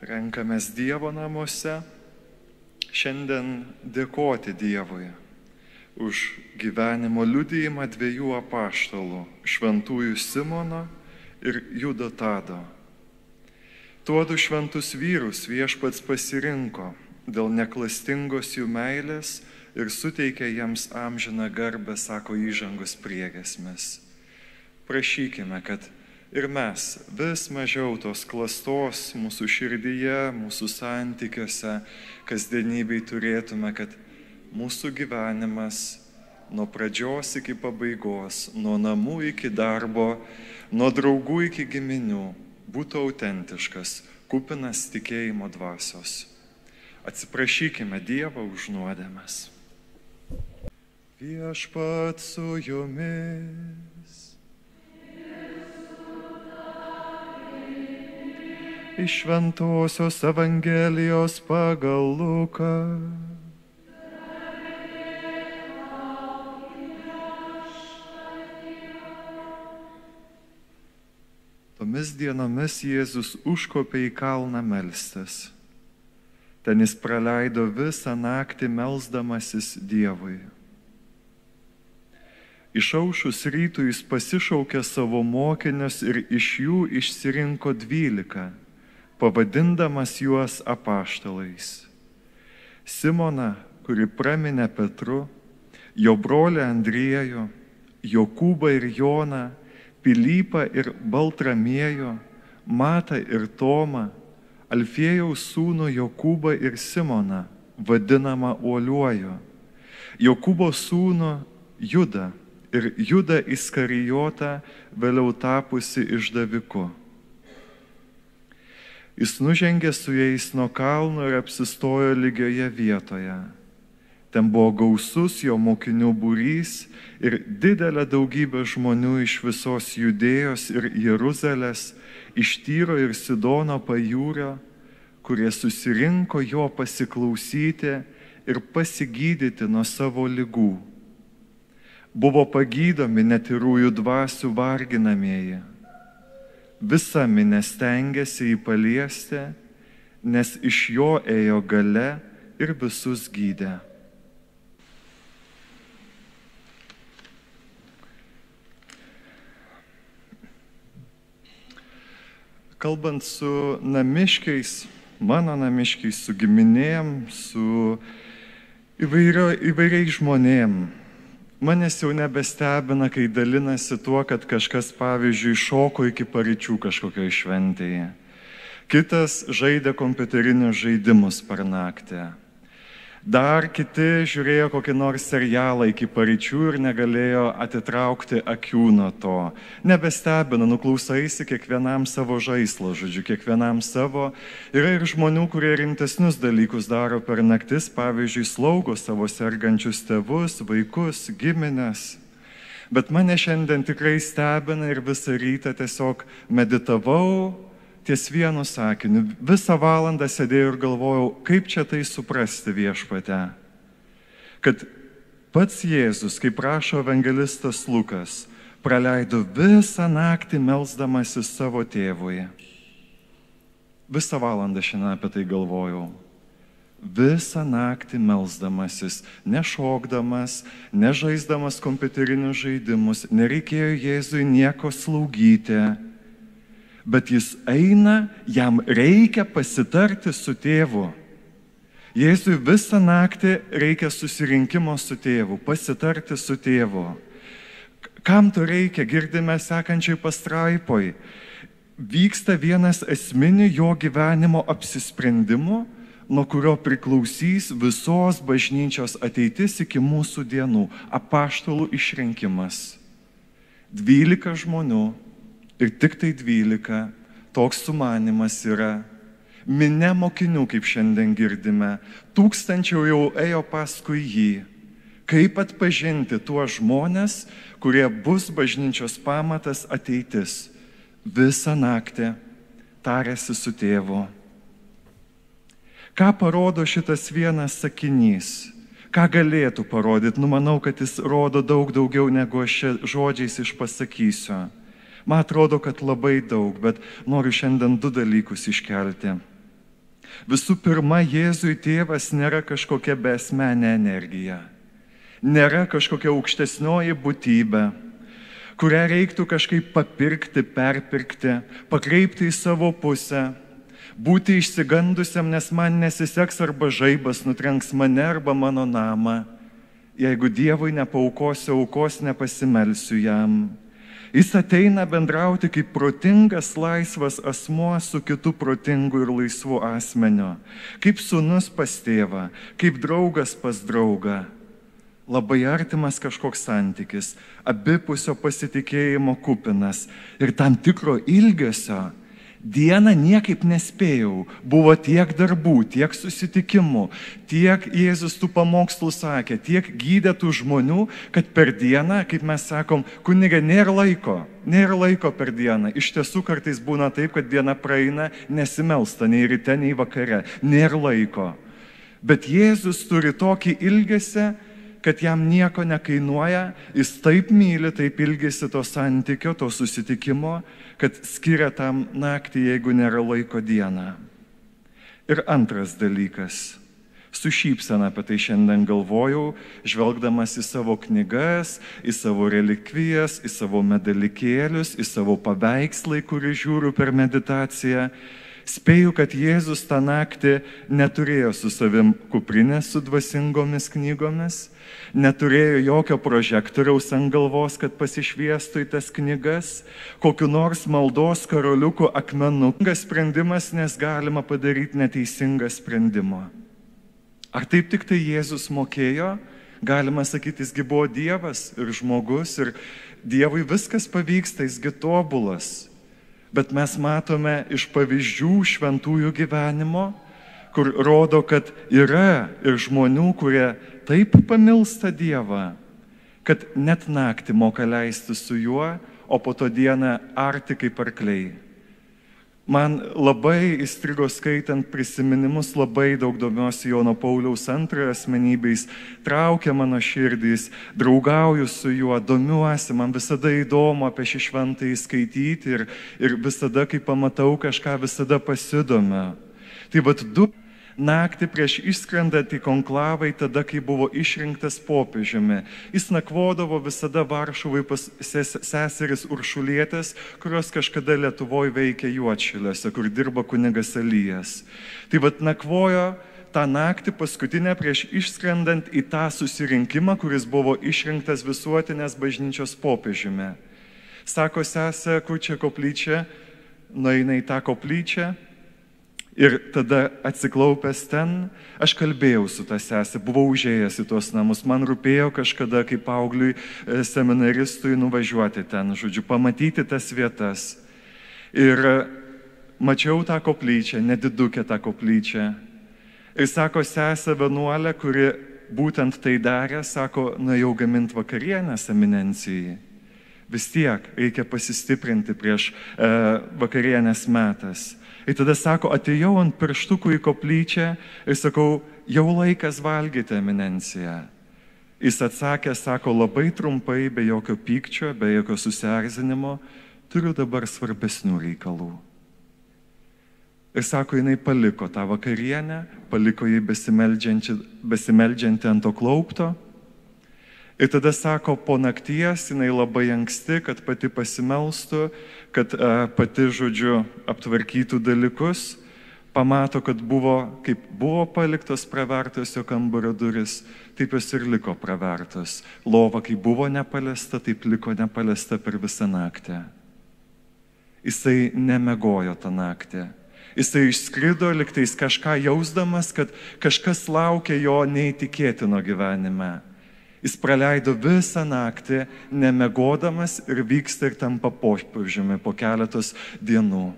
renkamės Dievo namuose, šiandien dėkoti Dievui už gyvenimo liudijimą dviejų apaštalų, šventųjų Simono ir Judo Tado. Tuodu šventus vyrus Viešpats pasirinko dėl neklastingos jų meilės ir suteikė jiems amžiną garbę, sako įžangos priegiesmės. Prašykime, kad ir mes vis mažiau tos klastos mūsų širdyje, mūsų santykiuose, kasdienybėj turėtume, kad mūsų gyvenimas nuo pradžios iki pabaigos, nuo namų iki darbo, nuo draugų iki giminių būtų autentiškas, kupinas tikėjimo dvasios. Atsiprašykime Dievą už nuodėmes. Viešpats su jumis. Iš Šventosios Evangelijos pagal Luką. Tomis dienomis Jėzus užkopė į kalną melstis. Ten jis praleido visą naktį melsdamasis Dievui. Išaušus rytui jis pasišaukė savo mokinius ir iš jų išsirinko 12, pavadindamas juos apaštalais. Simoną, kurį praminė Petru, jo brolį Andriejų, Jokūbą ir Joną, Pilypą ir Baltramiejų, Matą ir Tomą, Alfiejaus sūnų Jokūbą ir Simoną, vadinamą Uoliuoju, Jokūbo sūnų Judą ir Judą Iskarijotą, vėliau tapusi išdaviku. Jis nužengė su jais nuo kalno ir apsistojo lygioje vietoje. Ten buvo gausus jo mokinių būrys ir didelė daugybė žmonių iš visos Judėjos ir Jeruzalės, iš Tyro ir Sidono pajūrio, kurie susirinko jo pasiklausyti ir pasigydyti nuo savo ligų. Buvo pagydomi netyrųjų dvasių varginamieji. Visa minia stengėsi jį paliesti, nes iš jo ėjo galia ir visus gydė. Kalbant su namiškiais, mano namiškiais, su giminėm, su įvairiais žmonėm, manęs jau nebestebina, kai dalinasi tuo, kad kažkas, pavyzdžiui, šoko iki paryčių kažkokioje šventėje. Kitas žaidė kompiuterinius žaidimus per naktį. Dar kiti žiūrėjo kokį nors serialą iki paryčių ir negalėjo atitraukti akių nuo to. Nebestebina, nuklausaisi kiekvienam savo žaislo, kiekvienam savo. Yra ir žmonių, kurie rimtesnius dalykus daro per naktis, pavyzdžiui, slaugo savo sergančius tėvus, vaikus, giminės. Bet mane šiandien tikrai stebina ir visą rytą tiesiog meditavau ties vienu sakiniu. Visą valandą sėdėjau ir galvojau, kaip čia tai suprasti, Viešpate. Kad pats Jėzus, kaip rašo evangelistas Lukas, praleido visą naktį melsdamasis savo tėvui. Visą valandą šiandien apie tai galvojau. Visą naktį melsdamasis, nešokdamas, nežaisdamas kompiuterinius žaidimus, nereikėjo Jėzui nieko slaugyti. Bet jis eina, jam reikia pasitarti su tėvu. Jėzui visą naktį reikia susirinkimo su tėvu, pasitarti su tėvu. Kam to reikia, girdime sekančiai pastraipoj. Vyksta vienas esminių jo gyvenimo apsisprendimų, nuo kurio priklausys visos bažnyčios ateitis iki mūsų dienų – apaštalų išrinkimas. 12 žmonių. Ir tik tai 12, toks sumanymas yra. Minia mokinių, kaip šiandien girdime, tūkstančių jau ėjo paskui jį. Kaip atpažinti tuos žmones, kurie bus bažnyčios pamatas ateitis. Visą naktį tarėsi su tėvu. Ką parodo šitas vienas sakinys? Ką galėtų parodyti? Manau, kad jis rodo daug daugiau, negu aš čia žodžiais išpasakysiu. Man atrodo, kad labai daug, bet noriu šiandien 2 dalykus iškelti. Visų pirma, Jėzui tėvas nėra kažkokia besmenė energija, nėra kažkokia aukštesnioji būtybė, kurią reiktų kažkaip papirkti, perpirkti, pakreipti į savo pusę, būti išsigandusiam, nes man nesiseks arba žaibas nutrenks mane arba mano namą. Jeigu Dievui nepaukosiu aukos, nepasimelsiu jam. Jis ateina bendrauti kaip protingas, laisvas asmuo su kitu protingu ir laisvu asmeniu, kaip sūnus pas tėvą, kaip draugas pas draugą. Labai artimas kažkoks santykis, abipusio pasitikėjimo kupinas ir tam tikro ilgesio. Dieną niekaip nespėjau, buvo tiek darbų, tiek susitikimų, tiek Jėzus tų pamokslų sakė, tiek gydytų žmonių, kad per dieną, kaip mes sakom, kunige, nėra laiko per dieną. Iš tiesų kartais būna taip, kad diena praeina nesimelsta nei ryte, nei vakare, nėra laiko. Bet Jėzus turi tokį ilgesį, kad jam nieko nekainuoja, jis taip myli, taip ilgisi to santykio, to susitikimo, kad skiria tam naktį, jeigu nėra laiko dieną. Ir antras dalykas. Su šypsena apie tai šiandien galvojau, žvelgdamas į savo knygas, į savo relikvijas, į savo medalikėlius, į savo paveikslai, kurį žiūriu per meditaciją. Spėju, kad Jėzus tą naktį neturėjo su savim kuprinės su dvasingomis knygomis, neturėjo jokio prožektoriaus ant galvos, kad pasišviestų į tas knygas, kokiu nors maldos karoliukų akmenukas sprendimas, nes galima padaryti neteisingą sprendimą. Ar taip tik tai Jėzus mokėjo? Galima sakyti, jisgi buvo Dievas ir žmogus ir Dievui viskas pavyksta, jisgi tobulas. Bet mes matome iš pavyzdžių šventųjų gyvenimo, kur rodo, kad yra ir žmonių, kurie taip pamilsta Dievą, kad net naktį moka leisti su juo, o po to dieną arti kaip arkliai. Man labai įstrigo skaitant prisiminimus, labai daug domiuosi Jono Pauliaus antrojo asmenybės, traukia mano širdys, draugauju su juo, domiuosi, man visada įdomu apie šį šventąjį skaityti ir visada, kai pamatau kažką, visada pasidomiu. Tai vat naktį prieš išskrendant į konklavą, tada, kai buvo išrinktas popiežiumi. Jis nakvodavo visada Varšuvai pas seseris Uršulietės, kurios kažkada Lietuvoje veikė Juodšiliuose, kur dirba kunigas Elijas. Tai vat nakvojo tą naktį paskutinę prieš išskrendant į tą susirinkimą, kuris buvo išrinktas visuotinės bažnyčios popiežiumi. Sako sesė, kur čia koplyčia, nueina į tą koplyčią. Ir tada atsiklaupęs ten, aš kalbėjau su ta sesė, buvau užėjęs į tuos namus, man rūpėjo kažkada kaip paaugliui seminaristui nuvažiuoti ten, žodžiu, pamatyti tas vietas. Ir mačiau tą koplyčią, nedidukę tą koplyčią. Ir sako sesė vienuolė, kuri būtent tai darė, sako, nuėjau gaminti vakarienės eminencijai. Vis tiek reikia pasistiprinti prieš vakarienės metas. Ir tada sako, atėjau ant pirštukų į koplyčią ir sakau, jau laikas valgyti eminenciją. Jis atsakė, sako, labai trumpai, be jokio pykčio, be jokio susierzinimo, turiu dabar svarbesnių reikalų. Ir sako, jinai paliko tą vakarienę, paliko jį besimeldžiantį ant to klaupto. Ir tada sako, po nakties jinai labai anksti, kad pati pasimelstų, kad pati, žodžiu, aptvarkytų dalykus, pamato, kad kaip buvo paliktos pravertos jo kambario duris, taip jos ir liko pravertos. Lova, kai buvo nepaliesta, taip liko nepaliesta per visą naktį. Jisai nemegojo tą naktį. Jisai išskrido, liktais kažką jausdamas, kad kažkas laukia jo neįtikėtino gyvenime. Jis praleido visą naktį, nemegodamas ir vyksta ir tampa popiežiumi po keletos dienų.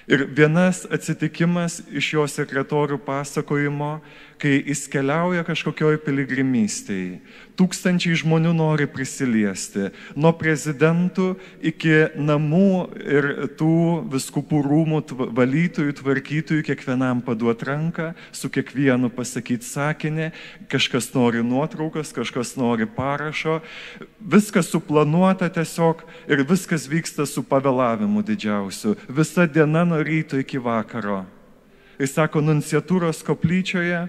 Ir vienas atsitikimas iš jo sekretorių pasakojimo, kai jis keliauja kažkokioj piligrimystėje. Tūkstančiai žmonių nori prisiliesti. Nuo prezidentų iki namų ir tų vyskupų rūmų valytojų, tvarkytojų, kiekvienam paduot ranką, su kiekvienu pasakyti sakinį, kažkas nori nuotraukas, kažkas nori parašo. Viskas suplanuota tiesiog ir viskas vyksta su pavėlavimu didžiausiu. Visa diena nuo ryto iki vakaro. Jis sako, nunciatūros koplyčioje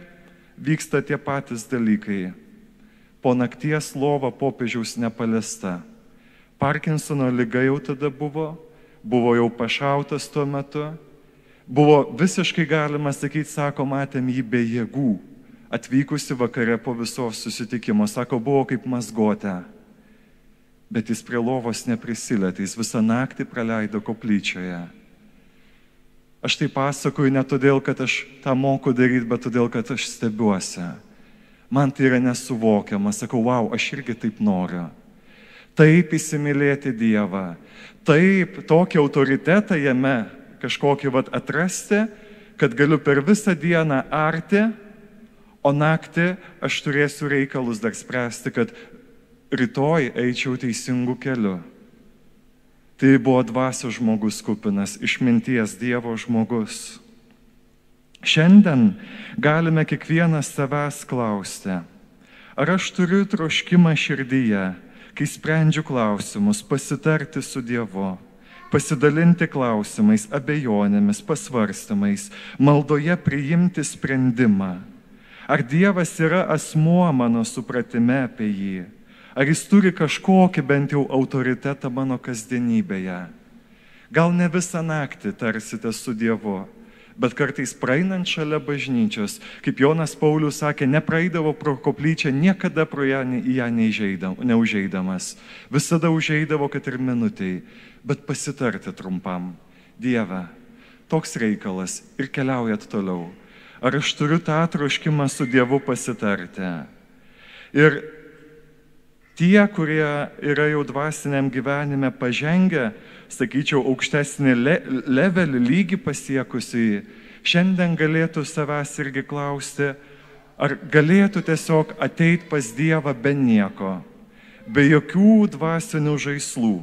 vyksta tie patys dalykai. Po nakties lova popiežiaus nepaliesta. Parkinsono liga jau tada buvo jau pašautas tuo metu. Buvo visiškai galima sakyti, sako, matėm jį be jėgų, atvykusi vakare po visos susitikimo. Sako, buvo kaip mazgotė. Bet jis prie lovos neprisilietė, jis visą naktį praleido koplyčioje. Aš tai pasakoju ne todėl, kad aš tą moku daryti, bet todėl, kad aš stebiuosi. Man tai yra nesuvokiama. Sakau, wow, aš irgi taip noriu. Taip įsimylėti Dievą. Taip tokį autoritetą jame kažkokį atrasti, kad galiu per visą dieną arti, o naktį aš turėsiu reikalus dar spręsti, kad rytoj eičiau teisingų kelių. Tai buvo dvasios žmogus kupinas, išminties Dievo žmogus. Šiandien galime kiekvienas savęs klausti, ar aš turiu troškimą širdyje, kai sprendžiu klausimus, pasitarti su Dievu, pasidalinti klausimais, abejonėmis, pasvarstymais, maldoje priimti sprendimą. Ar Dievas yra asmuo mano supratime apie jį? Ar jis turi kažkokį bent jau autoritetą mano kasdienybėje? Gal ne visą naktį tarsite su Dievu, bet kartais praeinant šalia bažnyčios, kaip Jonas Paulius sakė, nepraeidavo pro koplyčią, niekada pro ją neužeidamas. Visada užeidavo, kad ir minutiai, bet pasitarti trumpam. Dieve, toks reikalas ir keliaujat toliau. Ar aš turiu tą troškimą su Dievu pasitarti? Ir tie, kurie yra jau dvasiniam gyvenime pažengę, sakyčiau, aukštesnį levelį, lygį pasiekusiai, šiandien galėtų savęs irgi klausti, ar galėtų tiesiog ateiti pas Dievą be nieko, be jokių dvasinių žaislų.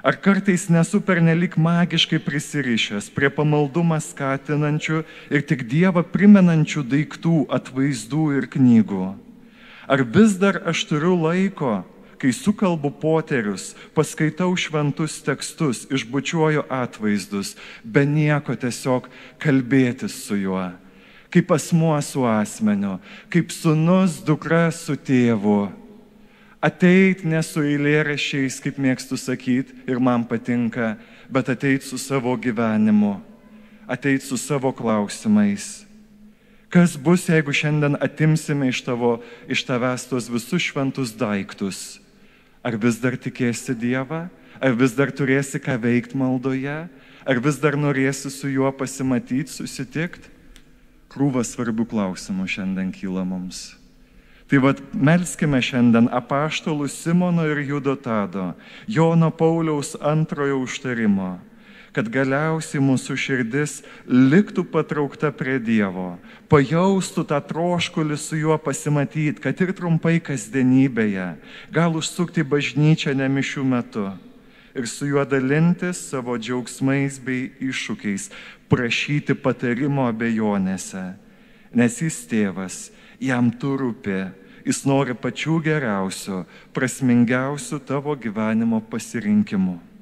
Ar kartais nesu pernelyg magiškai prisirišęs prie pamaldumą skatinančių ir tik Dievą primenančių daiktų, atvaizdų ir knygų? Ar vis dar aš turiu laiko, kai sukalbu poterius, paskaitau šventus tekstus, išbučiuoju atvaizdus, be nieko tiesiog kalbėtis su juo, kaip asmuo su asmeniu, kaip sūnus, dukra su tėvu. Ateit ne su eilėraščiais, kaip mėgstu sakyti, ir man patinka, bet ateit su savo gyvenimu, ateit su savo klausimais. Kas bus, jeigu šiandien atimsime iš tavęs tos visus šventus daiktus? Ar vis dar tikėsi Dievą? Ar vis dar turėsi ką veikti maldoje? Ar vis dar norėsi su juo pasimatyti, susitikti? Krūva svarbių klausimų šiandien kyla mums. Tai melskime šiandien apaštalų Simono ir Judo Tado, Jono Pauliaus antrojo užtarimo, kad galiausiai mūsų širdis liktų patraukta prie Dievo, pajaustų tą troškulį su juo pasimatyti, kad ir trumpai kasdienybėje, gal užsukti bažnyčią ne mišių metu ir su juo dalintis savo džiaugsmais bei iššūkiais, prašyti patarimo abejonėse, nes jis tėvas, jam tu rūpi, jis nori pačių geriausių, prasmingiausių tavo gyvenimo pasirinkimų.